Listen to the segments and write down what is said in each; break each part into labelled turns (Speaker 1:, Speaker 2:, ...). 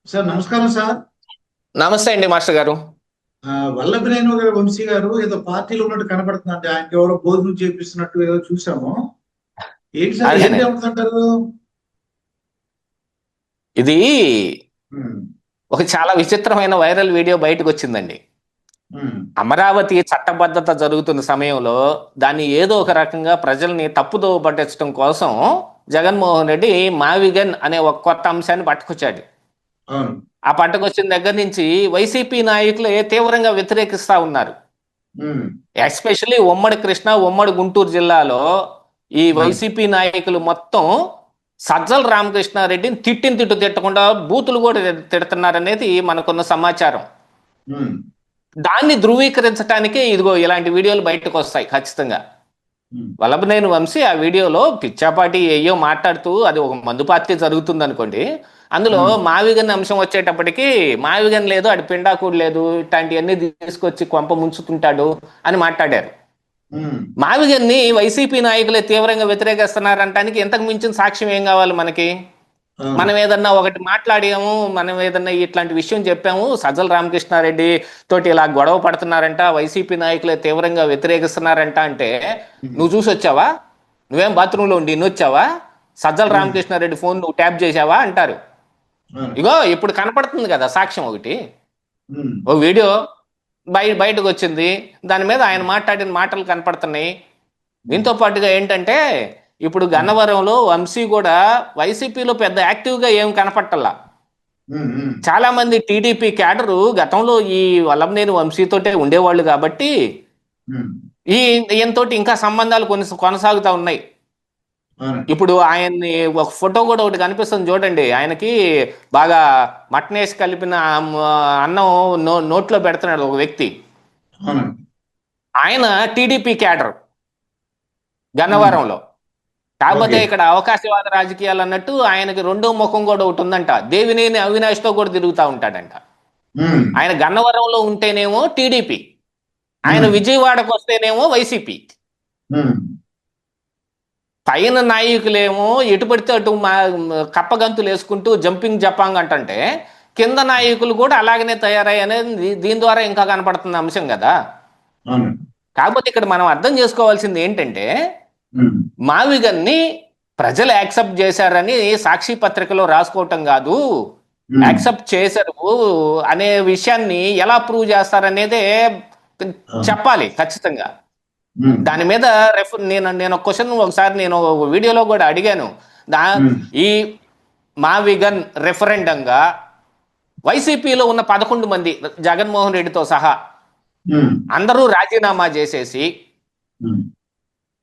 Speaker 1: Sir నమస్కారం sir.
Speaker 2: నమస్తే అండి మాస్టర్ గారు.
Speaker 1: వల్లభనేని గారు వంశీ గారు ఏదో పార్టీలో ఉన్నట్టు కనబడుతుందండి. ఆయనకి ఎవరో భోజనం చేపిస్తున్నట్టు ఏదో చూసాము. ఏంటి సార్, ఏంటి
Speaker 2: అదేనండి.
Speaker 1: అవుతుందంటారు?
Speaker 2: ఇది
Speaker 1: ఉమ్,
Speaker 2: ఒక చాలా విచిత్రమైన వైరల్ వీడియో బయటకు వచ్చిందండి.
Speaker 1: ఉమ్,
Speaker 2: అమరావతి చట్టబద్ధత జరుగుతున్న సమయంలో దాన్ని ఏదో ఒక రకంగా ప్రజల్ని తప్పుదోవ పట్టించడం కోసం జగన్మోహన్ రెడ్డి మావిగన్ అనే ఒక కొత్త అంశాన్ని పట్టుకొచ్చాడు.
Speaker 1: అవును.
Speaker 2: ఆ పట్టుకొచ్చిన దగ్గర నుంచి వైసీపీ నాయకులే తీవ్రంగా వ్యతిరేకిస్తా ఉన్నారు.
Speaker 1: ఉమ్,
Speaker 2: ఎస్పెషల్లీ ఉమ్మడి కృష్ణా, ఉమ్మడి గుంటూరు జిల్లాలో ఈ
Speaker 1: అవును.
Speaker 2: వైసీపీ నాయకులు మొత్తం సజ్జల రామకృష్ణారెడ్డిని తిట్టు తిట్టకుండా బూతులు కూడా తిడుతున్నారనేది మనకున్న సమాచారం.
Speaker 1: ఉమ్,
Speaker 2: దాన్ని ధృవీకరించడానికే ఇదిగో ఇలాంటి వీడియోలు బయటకు వస్తాయి ఖచ్చితంగా.
Speaker 1: ఉమ్,
Speaker 2: వల్లభనేని వంశీ ఆ వీడియోలో పిచ్చాపాటి ఏయో మాట్లాడుతూ అది ఒక మందు పార్టీ జరుగుతుంది అనుకోండి. అందులో
Speaker 1: ఉమ్,
Speaker 2: మావిగన్ అంశం వచ్చేటప్పటికి మావిగన్ లేదు, అటు పిండాకుడు లేదు, ఇట్లాంటివన్నీ తీసుకొచ్చి కొంప ముంచుతుంటాడు అని మాట్లాడారు.
Speaker 1: ఉమ్,
Speaker 2: మావిగన్ని వైసీపీ నాయకులే తీవ్రంగా వ్యతిరేకిస్తున్నారంటానికి ఇంతకు మించిన సాక్ష్యం ఏం కావాలి మనకి?
Speaker 1: అవును.
Speaker 2: మనం ఏదన్నా ఒకటి మాట్లాడాము, మనం ఏదన్నా ఇట్లాంటి విషయం చెప్పాము, సజ్జల రామకృష్ణారెడ్డి తోటి ఇలా గొడవ పడుతున్నారంట, వైసీపీ నాయకులే తీవ్రంగా వ్యతిరేకిస్తున్నారంట అంటే
Speaker 1: ఉమ్,
Speaker 2: నువ్వు చూసి వచ్చావా? నువ్వేం బాత్రూంలో ఉండి వచ్చావా? సజ్జల
Speaker 1: ఉమ్,
Speaker 2: రామకృష్ణారెడ్డి ఫోన్ నువ్వు ట్యాప్ చేసావా అంటారు.
Speaker 1: అవును.
Speaker 2: ఇగో ఇప్పుడు కనపడుతుంది కదా సాక్ష్యం ఒకటి.
Speaker 1: ఉమ్,
Speaker 2: ఓ వీడియో బయటకు వచ్చింది. దాని మీద ఆయన మాట్లాడిన మాటలు కనపడుతున్నాయి.
Speaker 1: ఉమ్,
Speaker 2: దీంతో పాటుగా ఏంటంటే ఇప్పుడు
Speaker 1: ఉమ్,
Speaker 2: గన్నవరంలో వంశీ కూడా వైసీపీలో పెద్ద యాక్టివ్గా ఏం కనపట్టల్లా.
Speaker 1: ఉమ్, ఉమ్,
Speaker 2: చాలా మంది టీడీపీ క్యాడరు గతంలో ఈ వల్లభనేని వంశీతోటే ఉండేవాళ్ళు కాబట్టి
Speaker 1: ఉమ్,
Speaker 2: ఈ ఈయనతోటి ఇంకా సంబంధాలు కొనసాగుతూ ఉన్నాయి.
Speaker 1: అవును.
Speaker 2: ఇప్పుడు ఆయన్ని ఒక ఫోటో కూడా ఒకటి కనిపిస్తుంది చూడండి. ఆయనకి బాగా మటన్ వేసి కలిపిన అన్నం నోట్లో పెడుతున్నాడు ఒక వ్యక్తి.
Speaker 1: అవును.
Speaker 2: ఆయన టీడీపీ క్యాడర్
Speaker 1: ఉమ్,
Speaker 2: గన్నవరంలో. కాకపోతే
Speaker 1: ఓకే.
Speaker 2: ఇక్కడ అవకాశవాద రాజకీయాలు అన్నట్టు ఆయనకి రెండో ముఖం కూడా ఒకటి ఉందంట. దేవినేని అవినాష్తో కూడా తిరుగుతూ ఉంటాడంట.
Speaker 1: ఉమ్,
Speaker 2: ఆయన గన్నవరంలో ఉంటేనేమో టీడీపీ, ఆయన
Speaker 1: ఉమ్,
Speaker 2: విజయవాడకు వస్తేనేమో వైసీపీ.
Speaker 1: ఉమ్,
Speaker 2: పైన నాయకులేమో ఎటు పడితే అటు కప్పగంతులు వేసుకుంటూ జంపింగ్ జపాంగ్ అంటుంటే కింద నాయకులు కూడా అలాగనే తయారయ్యి అనేది దీని ద్వారా ఇంకా కనపడుతున్న అంశం కదా.
Speaker 1: అవును.
Speaker 2: కాకపోతే ఇక్కడ మనం అర్థం చేసుకోవాల్సింది ఏంటంటే
Speaker 1: ఉమ్,
Speaker 2: మావిగన్ని ప్రజలు యాక్సెప్ట్ చేశారని సాక్షి పత్రికలో రాసుకోవటం కాదు,
Speaker 1: ఉమ్,
Speaker 2: యాక్సెప్ట్ చేశారు అనే విషయాన్ని ఎలా ప్రూవ్ చేస్తారనేదే
Speaker 1: అవును.
Speaker 2: చెప్పాలి ఖచ్చితంగా.
Speaker 1: ఉమ్,
Speaker 2: దాని మీద నేను నేను ఒక క్వశ్చన్ ఒకసారి నేను వీడియోలో కూడా అడిగాను. దా
Speaker 1: ఉమ్,
Speaker 2: ఈ మావిగన్ రెఫరెండంగా వైసీపీలో ఉన్న 11 మంది జగన్మోహన్ రెడ్డితో సహా
Speaker 1: ఉమ్,
Speaker 2: అందరూ రాజీనామా చేసేసి
Speaker 1: ఉమ్,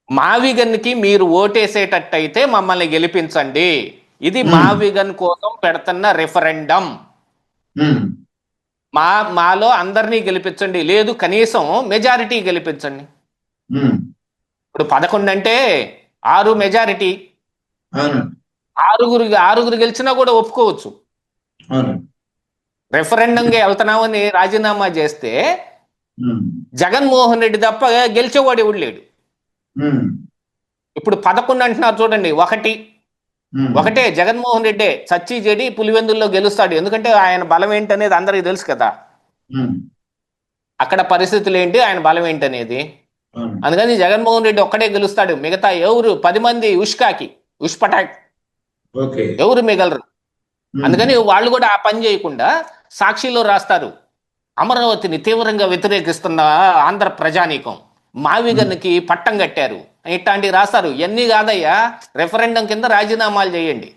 Speaker 2: మావిగన్కి మీరు ఓటేసేటట్టయితే మమ్మల్ని గెలిపించండి, ఇది
Speaker 1: ఉమ్,
Speaker 2: మావిగన్ కోసం పెడుతున్న రెఫరెండం,
Speaker 1: ఉమ్,
Speaker 2: మా మాలో అందరినీ గెలిపించండి, లేదు కనీసం మెజారిటీ గెలిపించండి.
Speaker 1: ఉమ్,
Speaker 2: ఇప్పుడు 11 అంటే 6 మెజారిటీ.
Speaker 1: అవును.
Speaker 2: ఆరుగురు గెలిచినా కూడా ఒప్పుకోవచ్చు.
Speaker 1: అవును.
Speaker 2: రెఫరెండంగా వెళ్తున్నామని రాజీనామా చేస్తే
Speaker 1: ఉమ్,
Speaker 2: జగన్మోహన్ రెడ్డి తప్ప గెలిచేవాడు ఎవడు లేడు.
Speaker 1: ఉమ్,
Speaker 2: ఇప్పుడు 11 అంటున్నారు చూడండి.
Speaker 1: ఉమ్,
Speaker 2: ఒకటే జగన్మోహన్ రెడ్డే చచ్చి చెడి పులివెందుల్లో గెలుస్తాడు. ఎందుకంటే ఆయన బలం ఏంటనేది అందరికీ తెలుసు కదా.
Speaker 1: ఉమ్,
Speaker 2: అక్కడ పరిస్థితులు ఏంటి, ఆయన బలం ఏంటనేది.
Speaker 1: అవును.
Speaker 2: అందుకని జగన్మోహన్ రెడ్డి ఒక్కడే గెలుస్తాడు. మిగతా ఎవరు 10 మంది ఉష్పటాక్
Speaker 1: ఓకే.
Speaker 2: ఎవరు మిగలరు.
Speaker 1: ఉమ్,
Speaker 2: అందుకని వాళ్ళు కూడా ఆ పని చేయకుండా సాక్షిలో రాస్తారు, అమరావతిని తీవ్రంగా వ్యతిరేకిస్తున్న ఆంధ్ర ప్రజానీకం
Speaker 1: ఉమ్,
Speaker 2: మావిగన్కి పట్టం కట్టారు ఇట్లాంటివి రాస్తారు. ఇవన్నీ కాదయ్యా, రెఫరెండం కింద రాజీనామాలు చేయండి.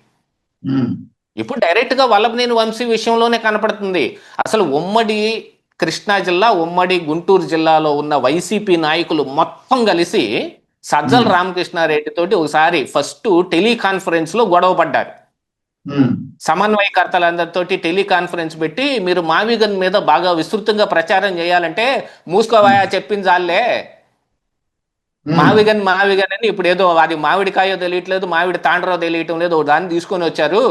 Speaker 1: ఉమ్,
Speaker 2: ఇప్పుడు డైరెక్ట్గా వల్లభనేని వంశీ విషయంలోనే కనపడుతుంది. అసలు ఉమ్మడి కృష్ణా జిల్లా, ఉమ్మడి గుంటూరు జిల్లాలో ఉన్న వైసీపీ నాయకులు మొత్తం కలిసి సజ్జల
Speaker 1: ఉమ్,
Speaker 2: రామకృష్ణారెడ్డి తోటి ఒకసారి ఫస్ట్ టెలికాన్ఫరెన్స్ లో గొడవ పడ్డారు.
Speaker 1: ఉమ్,
Speaker 2: సమన్వయకర్తలందరితోటి టెలికాన్ఫరెన్స్ పెట్టి మీరు మావిగన్ మీద బాగా విస్తృతంగా ప్రచారం చేయాలంటే మూసుకోవాయా చెప్పింది చాలే,
Speaker 1: ఉమ్,
Speaker 2: మావిగన్ అని ఇప్పుడు ఏదో అది మామిడికాయో తెలియట్లేదు, మామిడి తాండ్రో తెలియటం లేదు, దాన్ని తీసుకొని వచ్చారు.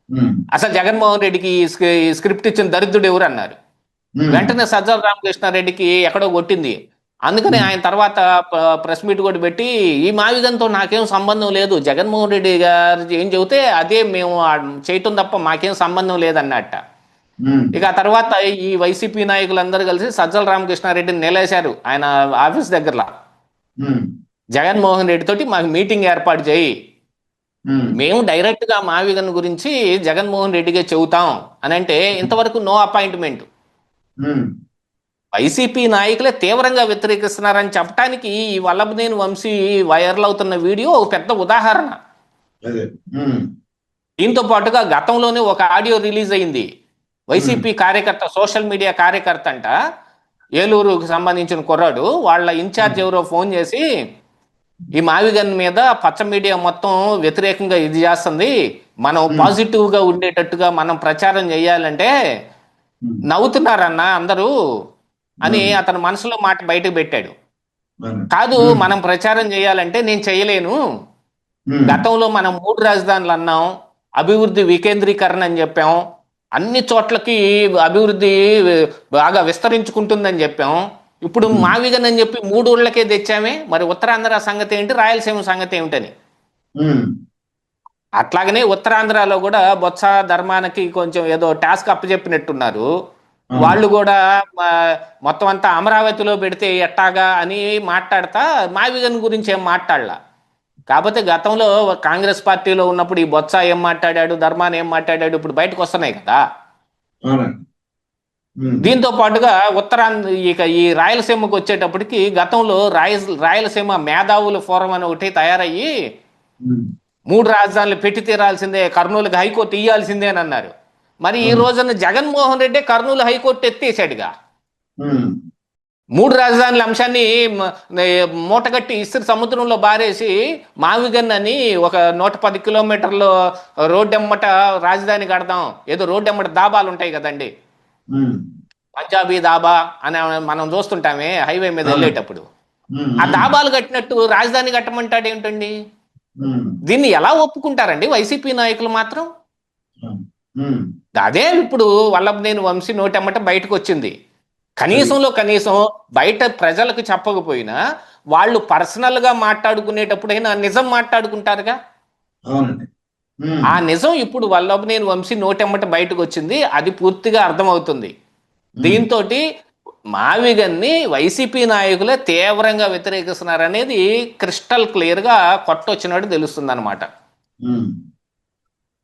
Speaker 1: ఉమ్,
Speaker 2: అసలు జగన్మోహన్ రెడ్డికి ఈ స్క్రిప్ట్ ఇచ్చిన దరిద్రుడు ఎవరు అన్నారు.
Speaker 1: ఉమ్,
Speaker 2: వెంటనే సజ్జల రామకృష్ణారెడ్డికి ఎక్కడో కొట్టింది. అందుకని
Speaker 1: ఉమ్,
Speaker 2: ఆయన తర్వాత ప్రెస్ మీట్ కూడా పెట్టి ఈ మావిగన్తో నాకేం సంబంధం లేదు, జగన్మోహన్ రెడ్డి గారు ఏం చెబితే అదే మేము చేయటం తప్ప మాకేం సంబంధం లేదన్నట్ట.
Speaker 1: ఉమ్,
Speaker 2: ఇక ఆ తర్వాత ఈ వైసీపీ నాయకులందరూ కలిసి సజ్జల రామకృష్ణారెడ్డిని నిలేశారు ఆయన ఆఫీస్ దగ్గరలో.
Speaker 1: ఉమ్,
Speaker 2: జగన్మోహన్ రెడ్డి తోటి మాకు మీటింగ్ ఏర్పాటు చేయి,
Speaker 1: ఉమ్,
Speaker 2: మేము డైరెక్ట్ గా మావిగన్ గురించి జగన్మోహన్ రెడ్డిగా చెబుతాం అని అంటే ఇంతవరకు నో అపాయింట్మెంట్.
Speaker 1: ఉమ్,
Speaker 2: వైసీపీ నాయకులే తీవ్రంగా వ్యతిరేకిస్తున్నారని చెప్పడానికి ఈ వల్లభనేని వంశీ వైరల్ అవుతున్న వీడియో ఒక పెద్ద ఉదాహరణ.
Speaker 1: అదే. ఉమ్,
Speaker 2: దీంతో పాటుగా గతంలోనే ఒక ఆడియో రిలీజ్ అయింది.
Speaker 1: ఉమ్,
Speaker 2: వైసీపీ కార్యకర్త, సోషల్ మీడియా కార్యకర్త అంట, ఏలూరుకు సంబంధించిన కుర్రాడు, వాళ్ళ ఇన్ఛార్జ్
Speaker 1: ఉమ్,
Speaker 2: ఎవరో ఫోన్ చేసి ఈ మావిగన్ మీద పచ్చ మీడియా మొత్తం వ్యతిరేకంగా ఇది చేస్తుంది, మనం
Speaker 1: ఉమ్,
Speaker 2: పాజిటివ్ గా ఉండేటట్టుగా మనం ప్రచారం చేయాలంటే
Speaker 1: ఉమ్,
Speaker 2: నవ్వుతున్నారన్న అందరూ అని
Speaker 1: ఉమ్,
Speaker 2: అతను మనసులో మాట బయటకు పెట్టాడు.
Speaker 1: ఉమ్,
Speaker 2: కాదు,
Speaker 1: ఉమ్,
Speaker 2: మనం ప్రచారం చేయాలంటే నేను చేయలేను,
Speaker 1: ఉమ్,
Speaker 2: గతంలో మనం 3 రాజధానులు అన్నాం, అభివృద్ధి వికేంద్రీకరణ అని చెప్పాం, అన్ని చోట్లకి అభివృద్ధి బాగా విస్తరించుకుంటుందని చెప్పాం, ఇప్పుడు
Speaker 1: ఉమ్,
Speaker 2: మావిగన్ అని చెప్పి 3 ఊళ్ళకే తెచ్చామే, మరి ఉత్తరాంధ్ర సంగతి ఏంటి, రాయలసీమ సంగతి ఏమిటని.
Speaker 1: ఉమ్,
Speaker 2: అట్లాగనే ఉత్తరాంధ్రలో కూడా బొత్స ధర్మానికి కొంచెం ఏదో టాస్క్ అప్పచెప్పినట్టున్నారు.
Speaker 1: అవును.
Speaker 2: వాళ్ళు కూడా మొత్తం అంతా అమరావతిలో పెడితే ఎట్టాగా అని మాట్లాడతా మావిగన్ గురించి ఏం మాట్లాడలా. కాకపోతే గతంలో కాంగ్రెస్ పార్టీలో ఉన్నప్పుడు ఈ బొత్స ఏం మాట్లాడాడు, ధర్మాన్ ఏం మాట్లాడాడు ఇప్పుడు బయటకు వస్తున్నాయి కదా.
Speaker 1: అవునండి. ఉమ్,
Speaker 2: దీంతో పాటుగా ఉత్తరాంధ్ర ఇక ఈ రాయలసీమకు వచ్చేటప్పటికి గతంలో రాయలసీమ మేధావుల ఫోరం అని ఒకటి తయారయ్యి
Speaker 1: ఉమ్,
Speaker 2: 3 రాజధానులు పెట్టి తీరాల్సిందే, కర్నూలుకి హైకోర్టు ఇయ్యాల్సిందే అని అన్నారు. మరి ఈ
Speaker 1: అవును.
Speaker 2: రోజున జగన్మోహన్ రెడ్డి కర్నూలు హైకోర్టు ఎత్తేసాడుగా.
Speaker 1: ఉమ్,
Speaker 2: 3 రాజధానుల అంశాన్ని మూటగట్టి ఇసురు సముద్రంలో బారేసి మావిగన్ అని ఒక 110 కిలోమీటర్లు రోడ్డెమ్మట రాజధాని కడదాం, ఏదో రోడ్డెమ్మట దాబాలు ఉంటాయి కదండి,
Speaker 1: ఉమ్,
Speaker 2: పంజాబీ దాబా అని మనం చూస్తుంటామే హైవే మీద
Speaker 1: అవును.
Speaker 2: వెళ్ళేటప్పుడు.
Speaker 1: ఉమ్,
Speaker 2: ఆ
Speaker 1: ఉమ్,
Speaker 2: దాబాలు కట్టినట్టు రాజధాని కట్టమంటాడు ఏమిటండి?
Speaker 1: ఉమ్,
Speaker 2: దీన్ని ఎలా ఒప్పుకుంటారండి వైసీపీ నాయకులు మాత్రం?
Speaker 1: ఉమ్,
Speaker 2: అదే ఇప్పుడు వల్లభనేని వంశీ నోటెమ్మట బయటకు వచ్చింది.
Speaker 1: అది.
Speaker 2: కనీసంలో కనీసం బయట ప్రజలకు చెప్పకపోయినా వాళ్ళు పర్సనల్ గా మాట్లాడుకునేటప్పుడైనా నిజం మాట్లాడుకుంటారుగా.
Speaker 1: అవునండి. ఉమ్,
Speaker 2: ఆ నిజం ఇప్పుడు వల్లభనేని వంశీ నోటెమ్మట బయటకు వచ్చింది, అది పూర్తిగా అర్థమవుతుంది.
Speaker 1: ఉమ్,
Speaker 2: దీంతో మావిగన్ని వైసీపీ నాయకులే తీవ్రంగా వ్యతిరేకిస్తున్నారు అనేది క్రిస్టల్ క్లియర్ గా కొట్టొచ్చినట్టు తెలుస్తుంది అనమాట.
Speaker 1: ఉమ్.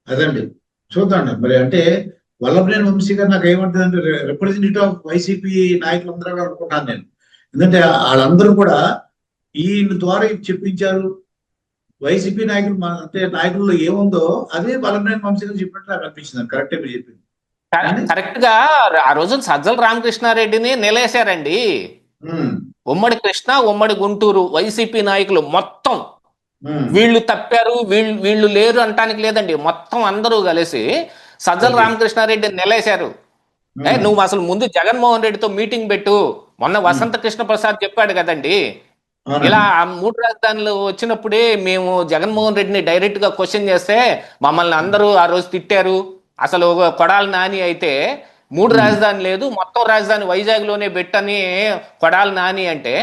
Speaker 1: అదండి. చూద్దాండి మరి. అంటే వల్లభనేని వంశీ గారు నాకు ఏమంటుందంటే రిప్రజెంటేటివ్ ఆఫ్ వైసీపీ నాయకులందరూ అనుకుంటాను నేను. ఎందుకంటే వాళ్ళందరూ కూడా ఈయన ద్వారా ఇది చెప్పించారు. వైసీపీ నాయకులు అంటే నాయకుల్లో ఏముందో అదే వల్లభనేని వంశీ గారు చెప్పినట్టు నాకు అనిపించింది. కరెక్టే మీరు చెప్పింది.
Speaker 2: కరెక్ట్ గా ఆ రోజు సజ్జల రామకృష్ణారెడ్డిని నిలేశారండి.
Speaker 1: ఉమ్,
Speaker 2: ఉమ్మడి కృష్ణ, ఉమ్మడి గుంటూరు వైసీపీ నాయకులు మొత్తం
Speaker 1: ఉమ్,
Speaker 2: వీళ్ళు తప్పారు, వీళ్ళు లేరు అంటానికి లేదండి, మొత్తం అందరూ కలిసి సజ్జల
Speaker 1: ఓకే.
Speaker 2: రామకృష్ణారెడ్డిని నిలేశారు.
Speaker 1: ఉమ్,
Speaker 2: నువ్వు అసలు ముందు జగన్మోహన్ రెడ్డితో మీటింగ్ పెట్టు, మొన్న
Speaker 1: ఉమ్,
Speaker 2: వసంత కృష్ణ ప్రసాద్ చెప్పాడు కదండి, ఇలా
Speaker 1: అవునండి.
Speaker 2: ఆ 3 రాజధానులు వచ్చినప్పుడే మేము జగన్మోహన్ రెడ్డిని డైరెక్ట్ గా క్వశ్చన్ చేస్తే మమ్మల్ని అందరూ ఆ రోజు తిట్టారు, అసలు కొడాలి నాని అయితే 3
Speaker 1: ఉమ్,
Speaker 2: రాజధాని లేదు మొత్తం రాజధాని వైజాగ్ లోనే పెట్టని కొడాలి నాని అంటే,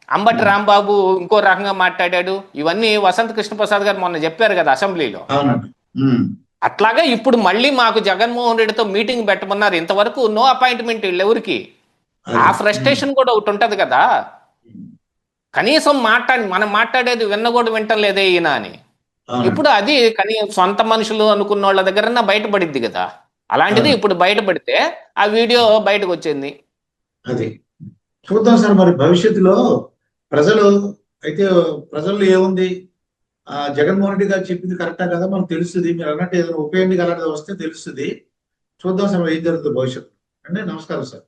Speaker 2: అంబటి
Speaker 1: ఉమ్,
Speaker 2: రాంబాబు ఇంకో రకంగా మాట్లాడాడు. ఇవన్నీ వసంత కృష్ణ ప్రసాద్ గారు మొన్న చెప్పారు కదా అసెంబ్లీలో.
Speaker 1: అవునండి. ఉమ్,
Speaker 2: అట్లాగే ఇప్పుడు మళ్ళీ మాకు జగన్మోహన్ రెడ్డితో మీటింగ్ పెట్టమన్నారు, ఇంతవరకు నో అపాయింట్మెంట్ వీళ్ళెవరికి. ఆ
Speaker 1: అది. ఉమ్,
Speaker 2: ఫ్రస్ట్రేషన్ కూడా ఒకటి ఉంటది కదా,
Speaker 1: ఉమ్,
Speaker 2: కనీసం మనం మాట్లాడేది విన్న కూడా వింటలేదే ఈయన అని.
Speaker 1: అవునండి.
Speaker 2: ఇప్పుడు అది సొంత మనుషులు అనుకున్న వాళ్ళ దగ్గర బయటపడిద్ది కదా. అలాంటిది
Speaker 1: అవునండి.
Speaker 2: ఇప్పుడు బయటపడితే ఆ వీడియో బయటకు వచ్చింది.
Speaker 1: అది. చూద్దాం సార్ మరి భవిష్యత్తులో ప్రజలు అయితే ప్రజల్లో ఏముంది, జగన్మోహన్ రెడ్డి గారు చెప్పింది కరెక్టా కదా మనకు తెలుస్తుంది. మీరు అన్నట్టు ఏదైనా ఉప ఎన్నిక అలాంటిది వస్తే తెలుస్తుంది. చూద్దాం సార్ ఏం జరుగుతుంది భవిష్యత్తు. అంటే నమస్కారం సార్.